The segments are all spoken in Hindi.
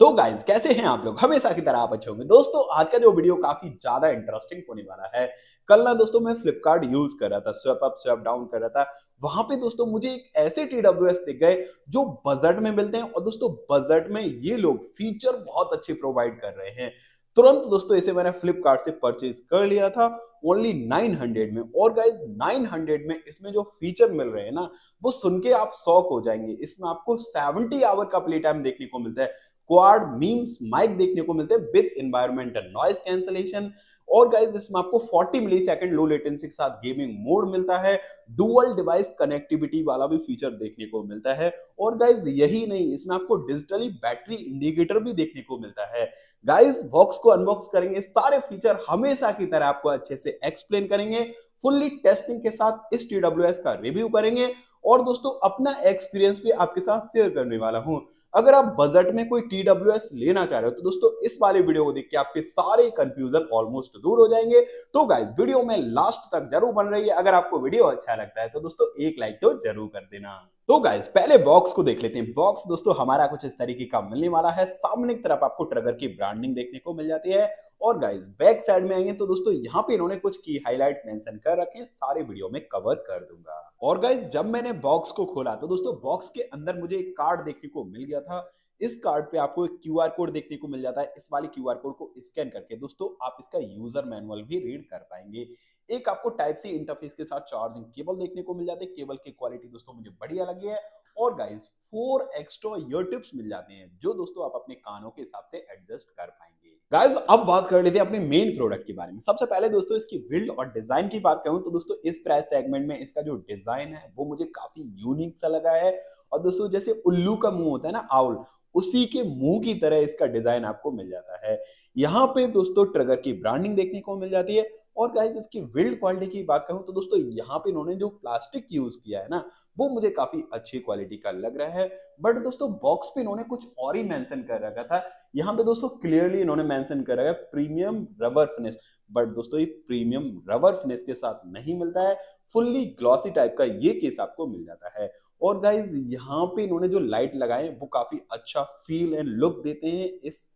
तो गाइस कैसे हैं आप लोग। हमेशा की तरह आप अच्छे होंगे। दोस्तों आज का जो वीडियो काफी ज्यादा इंटरेस्टिंग होने वाला है। कल ना दोस्तों मैं फ्लिपकार्ट यूज कर रहा था, स्वैप अप स्वैप डाउन कर रहा था। वहां पे दोस्तों मुझे एक ऐसे TWS दिख गए जो बजट में मिलते हैं और दोस्तों बजट में ये लोग फीचर बहुत अच्छे प्रोवाइड कर रहे हैं। तुरंत दोस्तों इसे मैंने फ्लिपकार्ट से परचेज कर लिया था ओनली 900 में। और गाइस 900 में इसमें जो फीचर मिल रहे हैं ना, वो सुन के आप शॉक हो जाएंगे। इसमें आपको 70 आवर का प्ले टाइम देखने को मिलता है, क्वाड मीम्स माइक देखने को मिलते हैं विद एनवायरमेंटल नॉइज कैंसलेशन। और गाइस इसमें आपको 40 मिली सेकंड लो लेटेंसी के साथ गेमिंग मोड मिलता है। डुअल डिवाइस कनेक्टिविटी वाला भी फीचर देखने को मिलता है। और गाइस यही नहीं, इसमें आपको डिजिटली बैटरी इंडिकेटर भी देखने को मिलता है। गाइस बॉक्स को अनबॉक्स करेंगे, सारे फीचर हमेशा की तरह आपको अच्छे से एक्सप्लेन करेंगे, फुल्ली टेस्टिंग के साथ इस TWS का रिव्यू करेंगे और दोस्तों अपना एक्सपीरियंस भी आपके साथ शेयर करने वाला हूं। अगर आप बजट में कोई TWS लेना चाह रहे हो तो दोस्तों इस वाले वीडियो को देख के आपके सारे कंफ्यूजन ऑलमोस्ट दूर हो जाएंगे। तो गाइस वीडियो में लास्ट तक जरूर बन रही है। अगर आपको वीडियो अच्छा लगता है तो दोस्तों एक लाइक तो जरूर कर देना। तो गाइस पहले बॉक्स को देख लेते हैं। बॉक्स दोस्तों हमारा कुछ इस तरीके का मिलने वाला है। सामने की तरफ आपको ट्रिगर की ब्रांडिंग देखने को मिल जाती है। और गाइस बैक साइड में आएंगे तो दोस्तों यहाँ पे इन्होंने कुछ की हाईलाइट मेंशन कर रखे हैं, सारे वीडियो में कवर कर दूंगा। और गाइस जब मैंने बॉक्स को खोला तो दोस्तों बॉक्स के अंदर मुझे एक कार्ड देखने को मिल गया था। इस कार्ड पे आपको एक QR कोड देखने को मिल जाता है। इस वाले QR कोड को स्कैन करके दोस्तों आप इसका यूजर मैनुअल भी रीड कर पाएंगे। एक आपको टाइप सी इंटरफेस के साथ चार्जिंग केबल देखने को मिल जाते हैं। केबल की क्वालिटी दोस्तों मुझे बढ़िया लगी है। और गाइस 4 एक्स्ट्रा ईयर टिप्स मिल जाते हैं जो दोस्तों आप अपने कानों के हिसाब से एडजस्ट कर पाएंगे। गाइस अब बात कर लेते हैं अपने मेन प्रोडक्ट के बारे में। सबसे पहले दोस्तों इसकी बिल्ड और डिजाइन की बात करूं तो दोस्तों इस प्राइस सेगमेंट में इसका जो डिजाइन है वो मुझे काफी यूनिक सा लगा है। और दोस्तों जैसे उल्लू का मुंह होता है ना, आउल, उसी के मुंह की तरह इसका डिजाइन आपको मिल जाता है। यहाँ पे दोस्तों ट्रिगर की ब्रांडिंग देखने को मिल जाती है। और गाइस इसकी बिल्ड क्वालिटी की बात करूं तो दोस्तों यहाँ पे इन्होंने जो प्लास्टिक यूज किया है ना, वो मुझे काफी अच्छी क्वालिटी का लग रहा है। बट दोस्तों बॉक्स पे इन्होंने कुछ और ही मेंशन कर रखा था। यहाँ पे दोस्तों क्लियरली इन्होंने मेंशन कर रखा है प्रीमियम रबर फिनिश। बट दोस्तों ये प्रीमियम रबर फिनिश के साथ नहीं मिलता है, फुल्ली ग्लॉसी टाइप का ये केस आपको मिल जाता है। और गाइज यहाँ पे इन्होंने जो लाइट लगाए वो काफी अच्छा फील एंड लुक देते हैं इस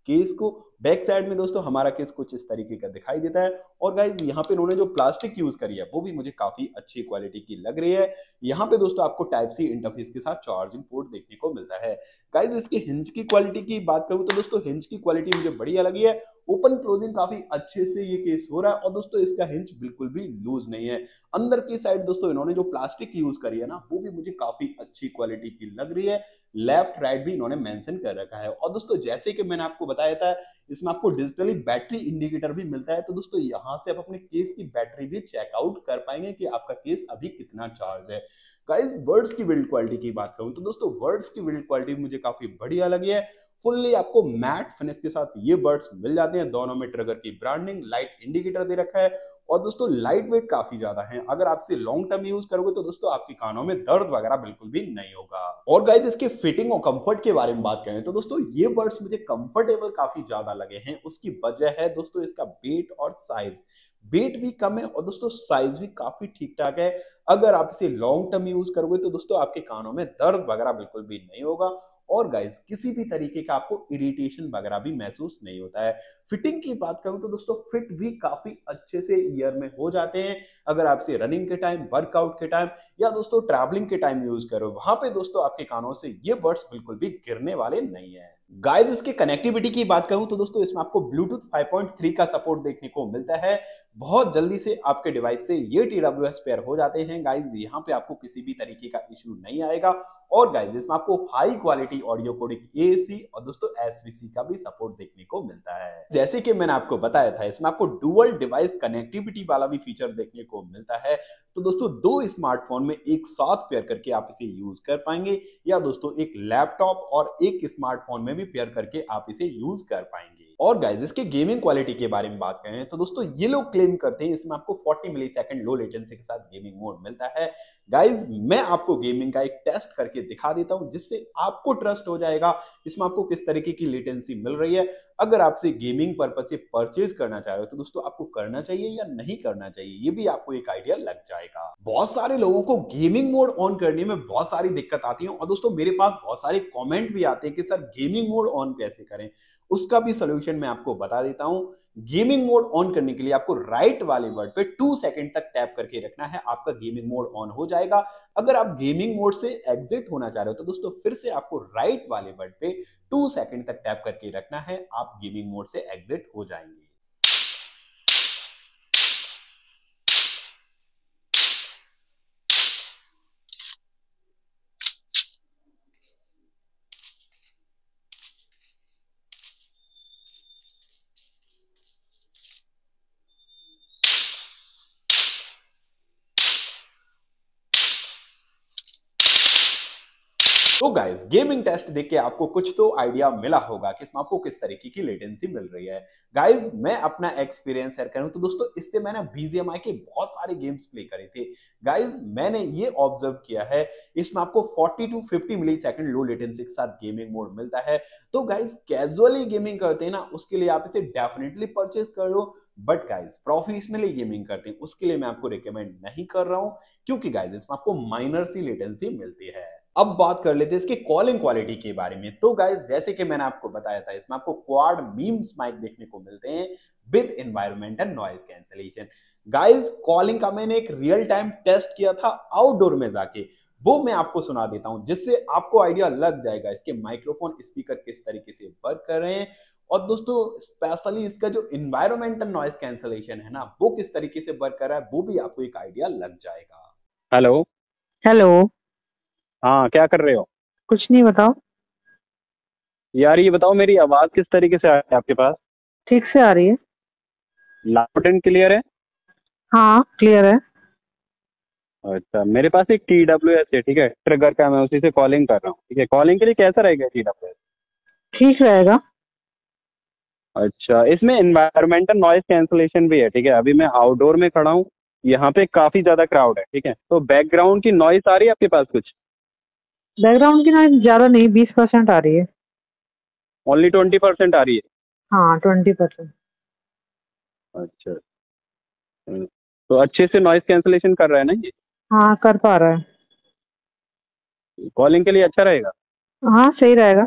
केस को। बैक साइड में दोस्तों हमारा केस कुछ इस तरीके का दिखाई देता है। और गाइज यहाँ पे इन्होंने जो प्लास्टिक यूज करी है वो भी मुझे काफी अच्छी क्वालिटी की लग रही है। यहाँ पे दोस्तों आपको टाइप सी इंटरफेस के साथ चार्जिंग पोर्ट देखने को मिलता है। गाइज इसके हिंज की क्वालिटी की बात करूं तो दोस्तों हिंज की क्वालिटी मुझे बढ़िया लगी है। ओपन क्लोजिंग काफी अच्छे से ये केस हो रहा है। और दोस्तों इसका हिंज बिल्कुल भी लूज नहीं है। अंदर की साइड दोस्तों इन्होंने जो प्लास्टिक यूज करी है ना, वो भी मुझे काफी अच्छी क्वालिटी की लग रही है। लेफ्ट राइट भी इन्होंने मेंशन कर रखा है। और दोस्तों जैसे कि मैंने आपको बताया था, इसमें आपको डिजिटली बैटरी इंडिकेटर भी मिलता है। तो दोस्तों यहां से आप अपने केस की बैटरी भी चेकआउट कर पाएंगे कि आपका केस अभी कितना चार्ज है। गाइस वर्ड्स की बिल्ड क्वालिटी की बात करूं तो दोस्तों वर्ड्स की बिल्ड क्वालिटी मुझे काफी बढ़िया लगी है। फुल्ली आपको मैट फिनिश के साथ ये बर्ड्स मिल जाते हैं। दोनों में ट्रिगर की ब्रांडिंग, लाइट इंडिकेटर दे रखा है। और दोस्तों लाइट वेट काफी ज्यादा है। अगर आप इसे लॉन्ग टर्म यूज करोगे तो दोस्तों आपके कानों में दर्द वगैरह बिल्कुल भी नहीं होगा। और गाइस इसके फिटिंग और कंफर्ट के बारे में बात करें तो दोस्तों ये बर्ड्स मुझे कंफर्टेबल काफी ज्यादा लगे हैं। उसकी वजह है दोस्तों इसका वेट और साइज। वेट भी कम है और दोस्तों साइज भी काफी ठीक ठाक है। अगर आप इसे लॉन्ग टर्म यूज करोगे तो दोस्तों आपके कानों में दर्द वगैरह बिल्कुल भी नहीं होगा। और गाइस किसी भी तरीके का आपको इरिटेशन वगैरह भी महसूस नहीं होता है। फिटिंग की बात करूं तो दोस्तों फिट भी काफी अच्छे से ईयर में हो जाते हैं। अगर आप इसे रनिंग के टाइम, वर्कआउट के टाइम या दोस्तों ट्रैवलिंग के टाइम यूज करो, वहां पे दोस्तों आपके कानों से ये बर्ड्स बिल्कुल भी गिरने वाले नहीं है। गाइस इसके कनेक्टिविटी की बात करूं तो दोस्तों इसमें आपको ब्लूटूथ 5.3 का सपोर्ट देखने को मिलता है। बहुत जल्दी से आपके डिवाइस से ये TWS पेयर हो जाते हैं। गाइस यहाँ पे आपको किसी भी तरीके का इश्यू नहीं आएगा। और गाइस इसमें आपको हाई क्वालिटी ऑडियो कोडिक AAC और दोस्तों SVC का भी सपोर्ट देखने को मिलता है। जैसे कि मैंने आपको बताया था, इसमें आपको डुअल डिवाइस कनेक्टिविटी वाला भी फीचर देखने को मिलता है। तो दोस्तों दो स्मार्टफोन में एक साथ पेयर करके आप इसे यूज कर पाएंगे, या दोस्तों एक लैपटॉप और एक स्मार्टफोन में भी पेयर करके आप इसे यूज कर पाएंगे। और गाइस इसके गेमिंग क्वालिटी के बारे में बात करें तो दोस्तों ये लोग क्लेम करते हैं इसमें आपको 40 मिलीसेकंड लो लेटेंसी के साथ गेमिंग मोड मिलता है। गाइस मैं आपको गेमिंग का एक टेस्ट करके दिखा देता हूं जिससे आपको ट्रस्ट हो जाएगा इसमें आपको किस तरीके की लेटेंसी मिल रही है। अगर आपसे गेमिंग पर्पस से परचेज करना चाह रहे हो तो दोस्तों आपको करना चाहिए या नहीं करना चाहिए ये भी आपको एक आइडिया लग जाएगा। बहुत सारे लोगों को गेमिंग मोड ऑन करने में बहुत सारी दिक्कत आती है और दोस्तों मेरे पास बहुत सारे कमेंट भी आते हैं कि सर गेमिंग मोड ऑन कैसे करें, उसका भी सोल्यूशन मैं आपको बता देता हूं। गेमिंग मोड ऑन करने के लिए आपको राइट वाले वर्ड पे 2 सेकंड तक टैप करके रखना है, आपका गेमिंग मोड ऑन हो जाएगा। अगर आप गेमिंग मोड से एग्जिट होना चाह रहे हो तो दोस्तों फिर से आपको राइट वाले वर्ड पे 2 सेकंड तक टैप करके रखना है, आप गेमिंग मोड से एग्जिट हो जाएंगे। तो गाइस गेमिंग टेस्ट देख के आपको कुछ तो आइडिया मिला होगा कि इसमें आपको किस तरीके की लेटेंसी मिल रही है। गाइस मैं अपना एक्सपीरियंस शेयर करूं तो दोस्तों इससे मैंने BGMI के बहुत सारे गेम्स प्ले करे थे। गाइस मैंने ये ऑब्जर्व किया है इसमें आपको 40 to 50 millisecond low latency के साथ गेमिंग मोड मिलता है। तो गाइस कैजुअली गेमिंग करते हैं ना उसके लिए आप इसे डेफिनेटली परचेज कर लो, बट गाइस प्रोफेशनली गेमिंग करते हैं उसके लिए मैं आपको रिकमेंड नहीं कर रहा हूं क्योंकि गाइस इसमें आपको माइनर सी लेटेंसी मिलती है। अब बात कर लेते हैं इसकी कॉलिंग क्वालिटी के बारे में। तो गाइस जैसे कि मैंने आपको बताया था इसमें आपको क्वाड मीम्स माइक देखने को मिलते हैं with environment and noise cancellation. Guys calling का मैंने एक रियल टाइम टेस्ट किया था आउटडोर में जाके, वो मैं आपको सुना देता हूं जिससे आपको आइडिया लग जाएगा इसके माइक्रोफोन स्पीकर किस तरीके से वर्क कर रहे हैं और दोस्तों स्पेशली इसका जो एनवायरमेंटल नॉइज कैंसलेशन है ना वो किस तरीके से वर्क कर रहा है वो भी आपको एक आइडिया लग जाएगा। हेलो। हेलो। हाँ, क्या कर रहे हो? कुछ नहीं, बताओ। यार ये बताओ, मेरी आवाज़ किस तरीके से आ रही है आपके पास? ठीक से आ रही है। लाउड एंड क्लियर है? हाँ, क्लियर है। अच्छा, मेरे पास एक TWS है, ठीक है, ट्रिगर का, मैं उसी से कॉलिंग कर रहा हूँ। ठीक है, कॉलिंग के लिए कैसा रहेगा TWS? ठीक रहेगा। अच्छा, इसमें इन्वायरमेंटल नॉइज कैंसलेशन भी है। ठीक है, अभी मैं आउटडोर में खड़ा हूँ, यहाँ पे काफ़ी ज़्यादा क्राउड है। ठीक है, तो बैकग्राउंड की नॉइज आ रही है आपके पास कुछ? बैकग्राउंड की नॉइज ज़्यादा नहीं, 20% आ रही है। ओनली 20% आ रही है? हाँ, 20%। अच्छा। तो अच्छे से नॉइज कैंसलेशन कर रहा है ना ये? हाँ, कर पा रहा है। कॉलिंग के लिए अच्छा रहेगा? हाँ, सही रहेगा।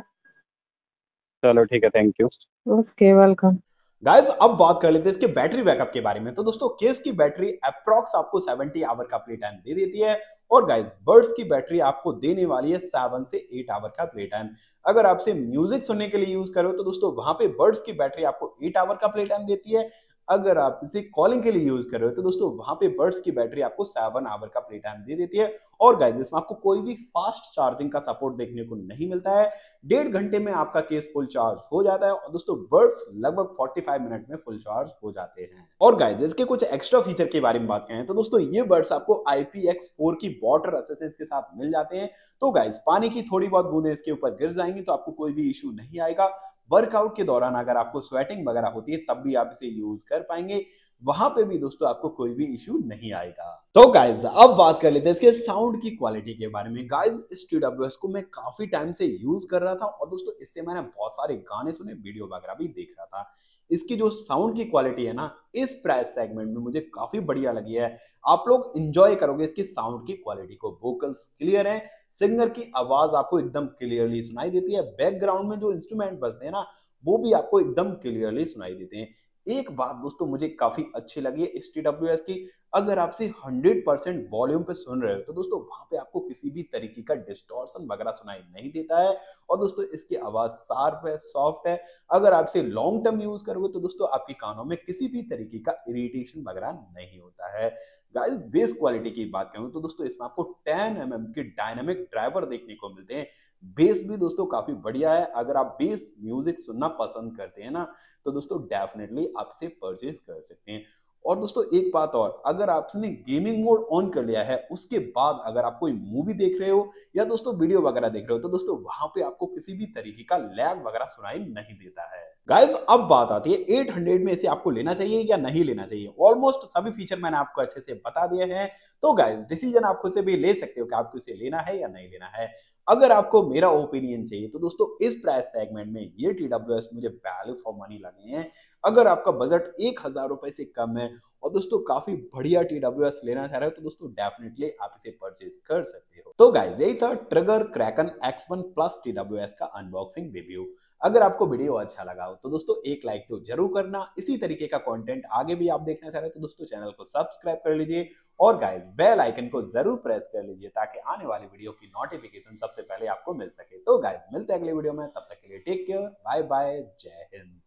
चलो ठीक है, thank you. Okay, welcome. Guys अब बात कर लेते हैं इसके बैटरी बैकअप के बारे में। तो दोस्तों केस की बैटरी अप्रॉक्स आपको 70 आवर का प्ले टाइम दे देती है और गाइस बर्ड्स की बैटरी आपको देने वाली है 7 से 8 आवर का प्ले टाइम। अगर आपसे म्यूजिक सुनने के लिए यूज करो तो दोस्तों वहां पे बर्ड्स की बैटरी आपको 8 आवर का प्ले टाइम देती है। अगर आप इसे कॉलिंग के लिए यूज कर रहे हो तो दोस्तों वहां पे बर्ड्स की बैटरी आपको 7 आवर का प्ले टाइम दे देती है। और गाइस इसमें आपको कोई भी फास्ट चार्जिंग का सपोर्ट देखने को नहीं मिलता है। 1.5 घंटे में आपका केस फुल चार्ज हो जाता है और दोस्तों बर्ड्स लगभग 45 मिनट में फुल चार्ज हो जाते हैं। और गाइस इसके कुछ एक्स्ट्रा फीचर के बारे में बात करें तो दोस्तों ये बर्ड्स आपको IPX4 की वाटर रेसिस्टेंस के साथ मिल जाते हैं। तो गाइस पानी की थोड़ी बहुत बूंदें इसके ऊपर गिर जाएंगी तो आपको कोई भी इशू नहीं आएगा। वर्कआउट के दौरान अगर आपको स्वेटिंग वगैरह होती है तब भी आप इसे यूज कर पाएंगे, वहां पे भी दोस्तों आपको कोई भी इशू नहीं आएगा। तो गाइस अब बात कर लेते हैं इसके साउंड की क्वालिटी के बारे में। गाइस इस TWS को मैं काफी टाइम से यूज कर रहा था और दोस्तों इससे मैंने बहुत सारे गाने सुने, वीडियो वगैरह भी देख रहा था। इसकी जो साउंड की क्वालिटी है ना इस प्राइस सेगमेंट में मुझे काफी बढ़िया लगी है। आप लोग इंजॉय करोगे इसकी साउंड की क्वालिटी को। वोकल्स क्लियर है, सिंगर की आवाज आपको एकदम क्लियरली सुनाई देती है, बैकग्राउंड में जो इंस्ट्रूमेंट बजते हैं ना वो भी आपको एकदम क्लियरली सुनाई देते हैं। एक बात दोस्तों मुझे काफी अच्छी लगी है इस TWS की, अगर आप इसे 100% वॉल्यूम पे सुन रहे हो तो दोस्तों वहां पे आपको किसी भी तरीके का डिस्टॉर्शन वगैरह सुनाई नहीं देता है और दोस्तों इसकी आवाज शार्प है, सॉफ्ट है। अगर आप इसे लॉन्ग टर्म यूज करोगे तो दोस्तों आपके कानों में किसी भी तरीके का इरिटेशन वगैरह नहीं होता है। गाइस बेस क्वालिटी की बात करूं तो दोस्तों इसमें आपको 10 mm के डायनामिक ड्राइवर देखने को मिलते हैं। बेस भी दोस्तों काफी बढ़िया है। अगर आप बेस म्यूजिक सुनना पसंद करते हैं ना तो दोस्तों डेफिनेटली आप इसे परचेज कर सकते हैं। और दोस्तों एक बात और, अगर आपने गेमिंग मोड ऑन कर लिया है उसके बाद अगर आप कोई मूवी देख रहे हो या दोस्तों वीडियो वगैरह देख रहे हो तो दोस्तों वहां पे आपको किसी भी तरीके का लैग वगैरह सुनाई नहीं देता है। गाइज अब बात आती है 800 में इसे आपको लेना चाहिए या नहीं लेना चाहिए। ऑलमोस्ट सभी फीचर मैंने आपको अच्छे से बता दिए हैं, तो गाइज डिसीजन आप खुद से भी ले सकते हो कि आपको इसे लेना है या नहीं लेना है। अगर आपको मेरा ओपिनियन चाहिए तो दोस्तों इस प्राइस सेगमेंट में ये TWS मुझे वैल्यू फॉर मनी लगे हैं। अगर आपका बजट 1000 रुपए से कम है और दोस्तों काफी बढ़िया TWS लेना चाह रहे हो तो दोस्तों डेफिनेटली आप इसे परचेज कर सकते हो। तो गाइज यही था trigger Kraken X1 plus TWS का अनबॉक्सिंग रिव्यू। अगर आपको वीडियो अच्छा लगा हो तो दोस्तों एक लाइक तो जरूर करना। इसी तरीके का कंटेंट आगे भी आप देखना चाह रहे हो तो दोस्तों चैनल को सब्सक्राइब कर लीजिए और गाइस बेल आइकन को जरूर प्रेस कर लीजिए ताकि आने वाली वीडियो की नोटिफिकेशन सबसे पहले आपको मिल सके। तो गाइस मिलते हैं अगले वीडियो में, तब तक के लिए टेक केयर, बाय बाय, जय हिंद।